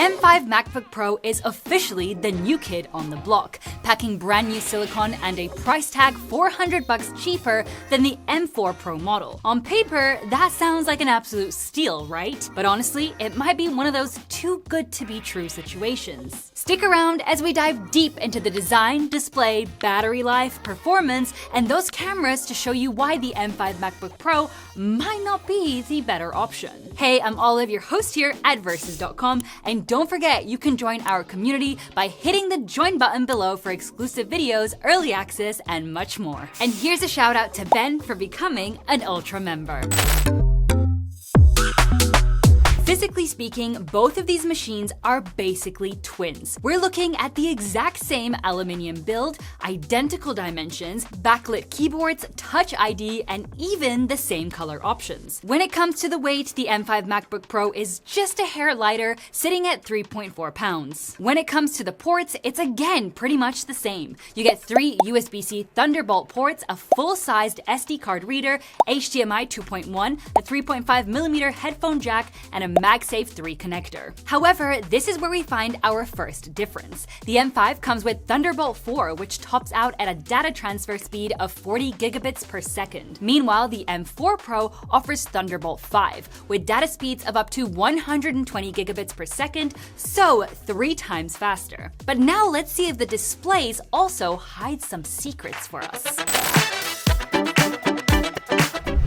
M5 MacBook Pro is officially the new kid on the block, packing brand new silicon and a price tag $400 cheaper than the M4 Pro model. On paper, that sounds like an absolute steal, right? But honestly, it might be one of those too good to be true situations. Stick around as we dive deep into the design, display, battery life, performance, and those cameras to show you why the M5 MacBook Pro might not be the better option. Hey, I'm Olive, your host here at Versus.com, and don't forget you can join our community by hitting the join button below for exclusive videos, early access, and much more. And here's a shout out to Ben for becoming an Ultra member. Physically speaking, both of these machines are basically twins. We're looking at the exact same aluminium build, identical dimensions, backlit keyboards, Touch ID, and even the same color options. When it comes to the weight, the M5 MacBook Pro is just a hair lighter, sitting at 3.4 pounds. When it comes to the ports, it's again pretty much the same. You get 3 USB-C Thunderbolt ports, a full-sized SD card reader, HDMI 2.1, a 3.5mm headphone jack, and a MagSafe 3 connector. However, this is where we find our first difference. The M5 comes with Thunderbolt 4, which tops out at a data transfer speed of 40 gigabits per second. Meanwhile, the M4 Pro offers Thunderbolt 5, with data speeds of up to 120 gigabits per second, so 3 times faster. But now let's see if the displays also hide some secrets for us.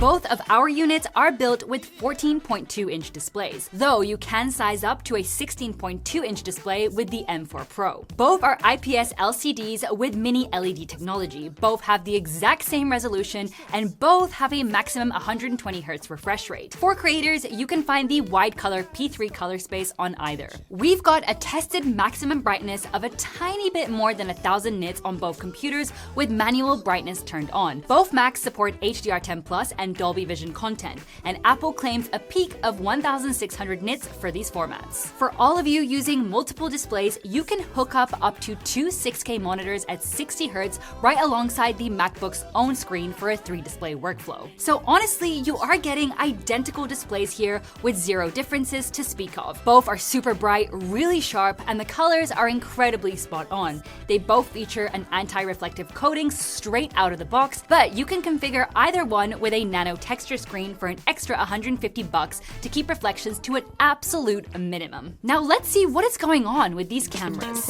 Both of our units are built with 14.2-inch displays, though you can size up to a 16.2-inch display with the M4 Pro. Both are IPS LCDs with mini LED technology, both have the exact same resolution, and both have a maximum 120 Hz refresh rate. For creators, you can find the wide color P3 color space on either. We've got a tested maximum brightness of a tiny bit more than 1000 nits on both computers with manual brightness turned on. Both Macs support HDR10+ and Dolby Vision content, and Apple claims a peak of 1600 nits for these formats. For all of you using multiple displays, you can hook up to 2 6K monitors at 60 Hz right alongside the MacBook's own screen for a 3-display workflow. So honestly, you are getting identical displays here with 0 differences to speak of. Both are super bright, really sharp, and the colors are incredibly spot on. They both feature an anti-reflective coating straight out of the box, but you can configure either one with a nano texture screen for an extra $150 to keep reflections to an absolute minimum. Now let's see what is going on with these cameras.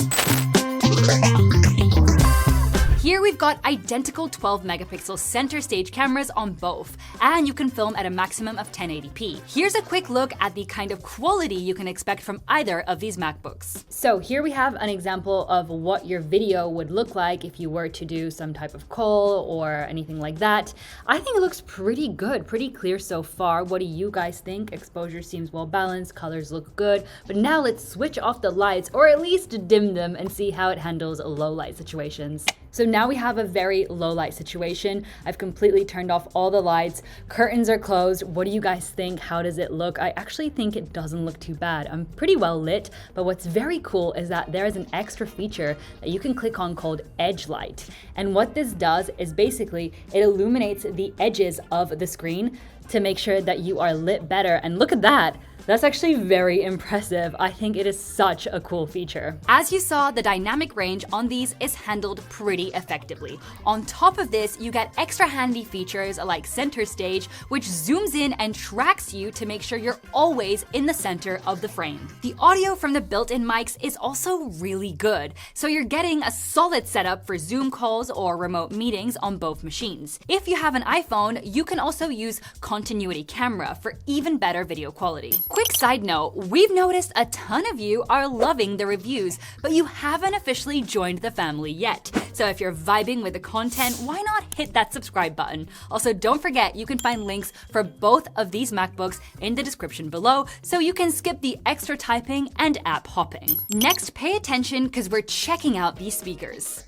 Here we've got identical 12-megapixel center stage cameras on both, and you can film at a maximum of 1080p. Here's a quick look at the kind of quality you can expect from either of these MacBooks. So here we have an example of what your video would look like if you were to do some type of call or anything like that. I think it looks pretty good, pretty clear so far. What do you guys think? Exposure seems well balanced, colors look good, but now let's switch off the lights, or at least dim them, and see how it handles low light situations. So now we have a very low light situation. I've completely turned off all the lights. Curtains are closed. What do you guys think? How does it look? I actually think it doesn't look too bad. I'm pretty well lit, but what's very cool is that there is an extra feature that you can click on called Edge Light. And what this does is basically it illuminates the edges of the screen to make sure that you are lit better. And look at that. That's actually very impressive. I think it is such a cool feature. As you saw, the dynamic range on these is handled pretty effectively. On top of this, you get extra handy features like Center Stage, which zooms in and tracks you to make sure you're always in the center of the frame. The audio from the built-in mics is also really good, so you're getting a solid setup for Zoom calls or remote meetings on both machines. If you have an iPhone, you can also use Continuity Camera for even better video quality. Quick side note, we've noticed a ton of you are loving the reviews, but you haven't officially joined the family yet. So if you're vibing with the content, why not hit that subscribe button? Also, don't forget you can find links for both of these MacBooks in the description below, so you can skip the extra typing and app hopping. Next, pay attention because we're checking out these speakers.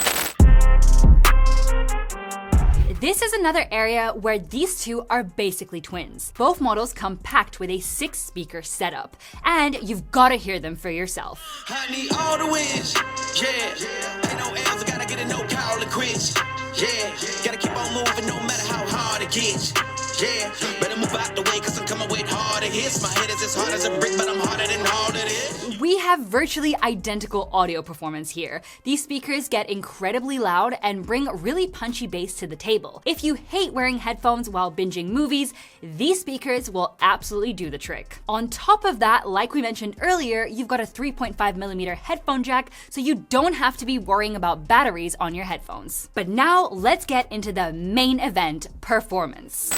This is another area where these two are basically twins. Both models come packed with a 6-speaker setup, and you've got to hear them for yourself. I need all the wins, yeah. Ain't no else, I gotta get a no call to quits, yeah. Gotta keep on moving no matter how hard it gets, yeah. Better move out the way, cause I'm coming with harder hits. My head is as hard as a brick, but I'm harder than all of this. We have virtually identical audio performance here. These speakers get incredibly loud and bring really punchy bass to the table. If you hate wearing headphones while binging movies, these speakers will absolutely do the trick. On top of that, like we mentioned earlier, you've got a 3.5mm headphone jack, so you don't have to be worrying about batteries on your headphones. But now let's get into the main event, performance.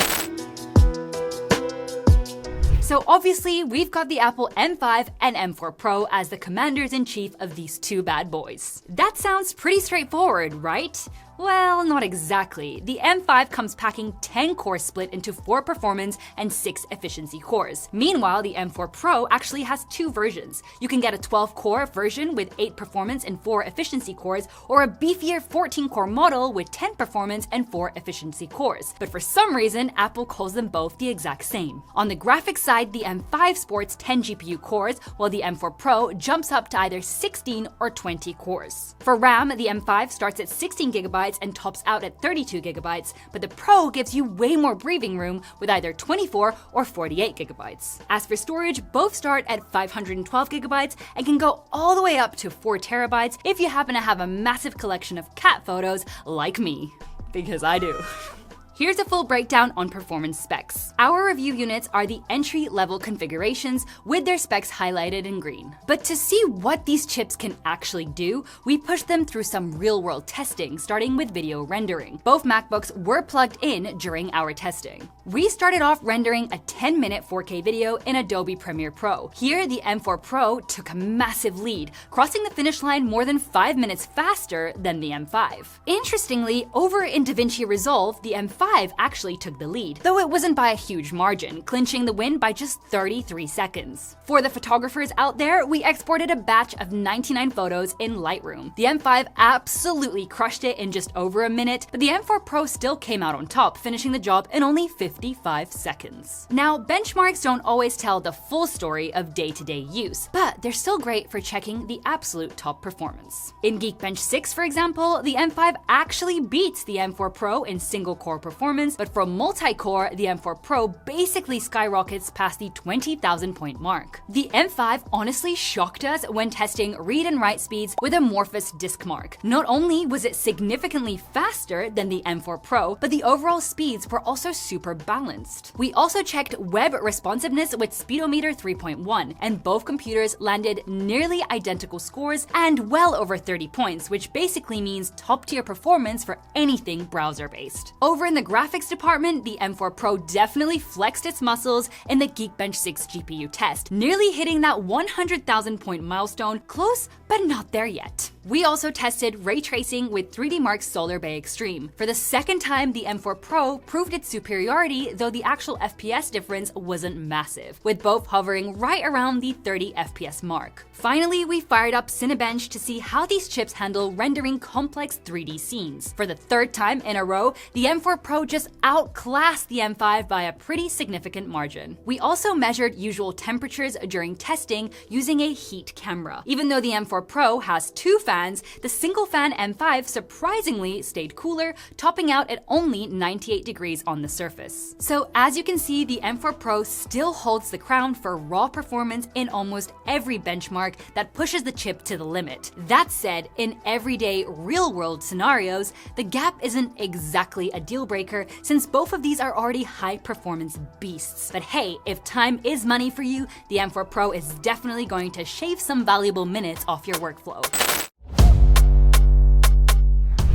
So obviously, we've got the Apple M5 and M4 Pro as the commanders-in-chief of these two bad boys. That sounds pretty straightforward, right? Well, not exactly. The M5 comes packing 10 cores split into 4 performance and 6 efficiency cores. Meanwhile, the M4 Pro actually has 2 versions. You can get a 12-core version with 8 performance and 4 efficiency cores, or a beefier 14-core model with 10 performance and 4 efficiency cores. But for some reason, Apple calls them both the exact same. On the graphics side, the M5 sports 10 GPU cores, while the M4 Pro jumps up to either 16 or 20 cores. For RAM, the M5 starts at 16GB and tops out at 32GB, but the Pro gives you way more breathing room with either 24 or 48GB. As for storage, both start at 512GB and can go all the way up to 4TB if you happen to have a massive collection of cat photos like me, because I do. Here's a full breakdown on performance specs. Our review units are the entry-level configurations with their specs highlighted in green. But to see what these chips can actually do, we pushed them through some real-world testing, starting with video rendering. Both MacBooks were plugged in during our testing. We started off rendering a 10-minute 4K video in Adobe Premiere Pro. Here, the M4 Pro took a massive lead, crossing the finish line more than 5 minutes faster than the M5. Interestingly, over in DaVinci Resolve, the M5 actually took the lead, though it wasn't by a huge margin, clinching the win by just 33 seconds. For the photographers out there, we exported a batch of 99 photos in Lightroom. The M5 absolutely crushed it in just over a minute, but the M4 Pro still came out on top, finishing the job in only 55 seconds. Now, benchmarks don't always tell the full story of day-to-day use, but they're still great for checking the absolute top performance. In Geekbench 6, for example, the M5 actually beats the M4 Pro in single-core performance, but for multi-core, the M4 Pro basically skyrockets past the 20,000 point mark. The M5 honestly shocked us when testing read and write speeds with amorphous disk mark. Not only was it significantly faster than the M4 Pro, but the overall speeds were also super balanced. We also checked web responsiveness with Speedometer 3.1, and both computers landed nearly identical scores and well over 30 points, which basically means top-tier performance for anything browser-based. Over in the graphics department, the M4 Pro definitely flexed its muscles in the Geekbench 6 GPU test, nearly hitting that 100,000 point milestone, close but not there yet. We also tested ray tracing with 3D Mark's Solar Bay Extreme. For the second time, the M4 Pro proved its superiority, though the actual FPS difference wasn't massive, with both hovering right around the 30 FPS mark. Finally, we fired up Cinebench to see how these chips handle rendering complex 3D scenes. For the third time in a row, the M4 Pro just outclassed the M5 by a pretty significant margin. We also measured usual temperatures during testing using a heat camera. Even though the M4 Pro has 2 fans, the single-fan M5 surprisingly stayed cooler, topping out at only 98 degrees on the surface. So as you can see, the M4 Pro still holds the crown for raw performance in almost every benchmark that pushes the chip to the limit. That said, in everyday, real-world scenarios, the gap isn't exactly a deal breaker since both of these are already high-performance beasts. But hey, if time is money for you, the M4 Pro is definitely going to shave some valuable minutes off your workflow.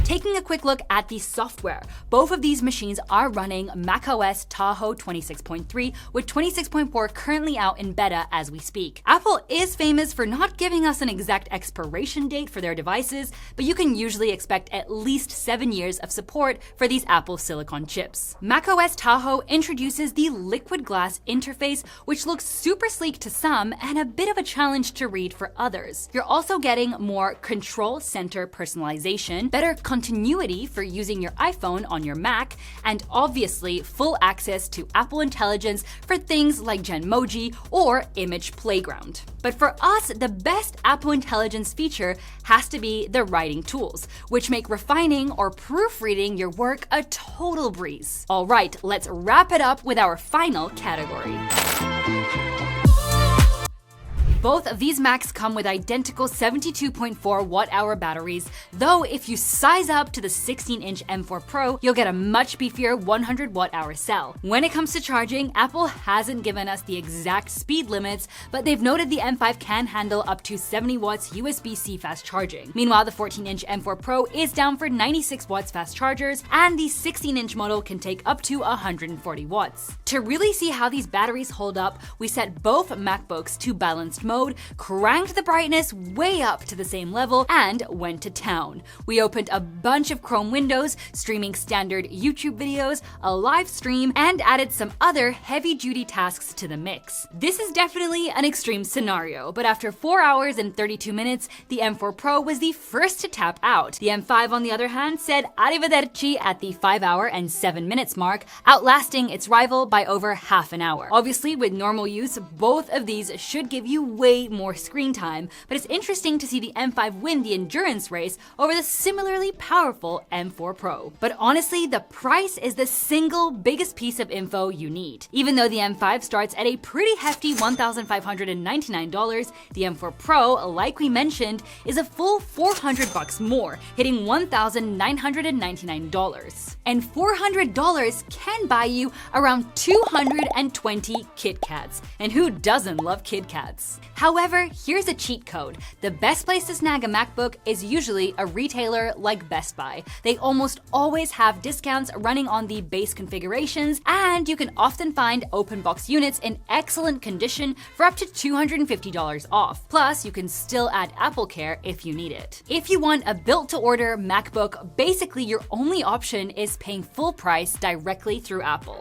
Taking a quick look at the software, both of these machines are running macOS Tahoe 26.3 with 26.4 currently out in beta as we speak. Apple is famous for not giving us an exact expiration date for their devices, but you can usually expect at least 7 years of support for these Apple Silicon chips. macOS Tahoe introduces the liquid glass interface, which looks super sleek to some and a bit of a challenge to read for others. You're also getting more control center personalization, better continuity for using your iPhone on your Mac, and obviously full access to Apple Intelligence for things like Genmoji or Image Playground. But for us, the best Apple Intelligence feature has to be the writing tools, which make refining or proofreading your work a total breeze. All right, let's wrap it up with our final category. Both of these Macs come with identical 72.4 watt-hour batteries, though if you size up to the 16-inch M4 Pro, you'll get a much beefier 100 watt-hour cell. When it comes to charging, Apple hasn't given us the exact speed limits, but they've noted the M5 can handle up to 70 watts USB-C fast charging. Meanwhile, the 14-inch M4 Pro is down for 96 watts fast chargers, and the 16-inch model can take up to 140 watts. To really see how these batteries hold up, we set both MacBooks to balanced mode, cranked the brightness way up to the same level, and went to town. We opened a bunch of Chrome windows, streaming standard YouTube videos, a live stream, and added some other heavy-duty tasks to the mix. This is definitely an extreme scenario, but after 4 hours and 32 minutes, the M4 Pro was the first to tap out. The M5, on the other hand, said arrivederci at the 5 hour and 7 minutes mark, outlasting its rival by over half an hour. Obviously, with normal use, both of these should give you way more screen time, but it's interesting to see the M5 win the endurance race over the similarly powerful M4 Pro. But honestly, the price is the single biggest piece of info you need. Even though the M5 starts at a pretty hefty $1,599, the M4 Pro, like we mentioned, is a full $400 more, hitting $1,999. And $400 can buy you around 220 Kit Kats. And who doesn't love Kit Kats? However, here's a cheat code. The best place to snag a MacBook is usually a retailer like Best Buy. They almost always have discounts running on the base configurations, and you can often find open box units in excellent condition for up to $250 off. Plus, you can still add Apple Care if you need it. If you want a built-to-order MacBook, basically your only option is paying full price directly through Apple.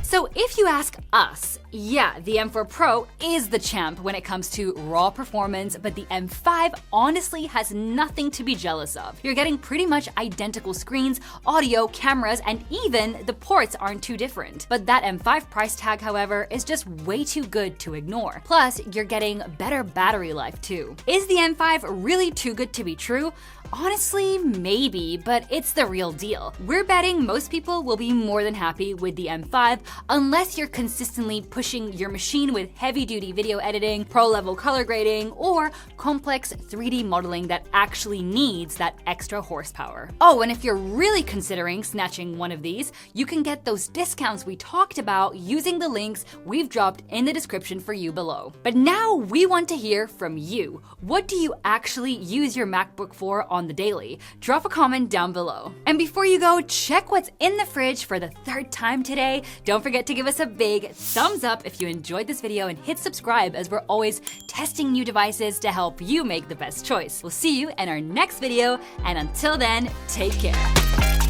So if you ask us, yeah, the M4 Pro is the champ when it comes to raw performance, but the M5 honestly has nothing to be jealous of. You're getting pretty much identical screens, audio, cameras, and even the ports aren't too different. But that M5 price tag, however, is just way too good to ignore. Plus, you're getting better battery life too. Is the M5 really too good to be true? Honestly, maybe, but it's the real deal. We're betting most people will be more than happy with the M5 unless you're consistently pushing your machine with heavy-duty video editing, pro-level color grading, or complex 3D modeling that actually needs that extra horsepower. Oh, and if you're really considering snatching one of these, you can get those discounts we talked about using the links we've dropped in the description for you below. But now we want to hear from you. What do you actually use your MacBook for on the daily? Drop a comment down below. And before you go, check what's in the fridge for the third time today. Don't forget to give us a big thumbs up if you enjoyed this video and hit subscribe, as we're always testing new devices to help you make the best choice. We'll see you in our next video, and until then, take care.